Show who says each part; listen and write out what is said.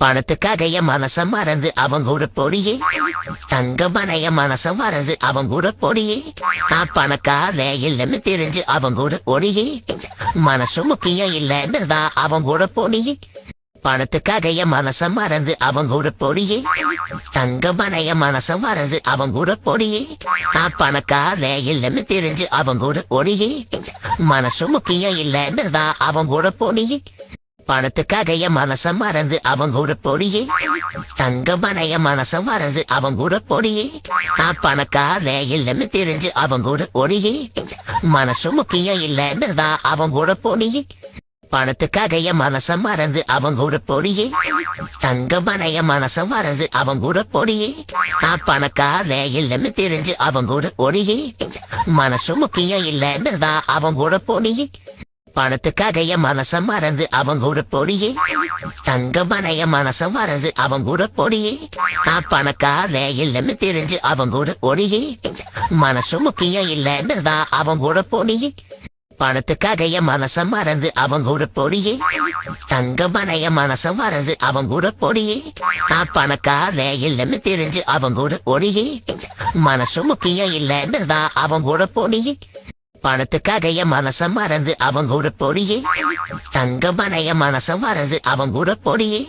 Speaker 1: பணத்துக்காக என் மனச மறந்து அவன் கூட பொடியே. தங்கமான என் மனச மறந்து அவன் கூட பொடியே. நான் பணக்கார இல்லைன்னு தெரிஞ்சு அவன் கூட ஒடியே. மனசு முக்கியம் இல்லைன்னு தான் அவன் கூட பொடியே. பணத்துக்காக என் மனச மறந்து அவன் கூட பொடியே. தங்கமான என் மனச மறந்து அவன் கூட பொடியே. நான் பணக்கார இல்லைன்னு தெரிஞ்சு அவன் கூட ஒடியே. மனசு முக்கியம் இல்லைன்னு தான் அவன் கூட பொடியே. பணத்துக்காக என் மனச மறந்து அவன் கூட பொடியே. தங்கமான என் மனச மறந்து அவன் கூட பொடியே. நான் பணக்கார இல்லைன்னு தெரிஞ்சு அவன் கூட ஒடியே. மனசு முக்கியம் இல்லைன்னு தான் அவன் கூட பொடியே. பணத்துக்காக என் மனச மறந்து அவன் கூட பொடியே. தங்கமான என் மனச மறந்து அவன் கூட பொடியே. நான் பணக்கார இல்லைன்னு தெரிஞ்சு அவன் கூட ஒடியே. மனசு முக்கியம் இல்லைன்னு தான் அவன் கூட பொடியே. பணத்துக்காக என் மனச மறந்து அவன் கூட பொடியே. தங்கமான என் மனச மறந்து அவன் கூட பொடியே. நான் பணக்கார இல்லைன்னு தெரிஞ்சு அவன் கூட ஒடியே. மனசு முக்கியம் இல்லைன்னு தான் அவன் கூட பொடியே. பணத்துக்காக என் மனச மறந்து அவன் கூட பொடியே. தங்கமான என் மனச மறந்து அவன் கூட பொடியே. நான் பணக்கார இல்லைன்னு தெரிஞ்சு அவன் கூட ஒடியே. மனசு முக்கியம் இல்லைன்னு தான் அவன் கூட பொடியே. பணத்துக்காக என் மனச மறந்து அவன் கூட பொடியே. தங்கமான என் மனச மறந்து அவன் கூட பொடியே.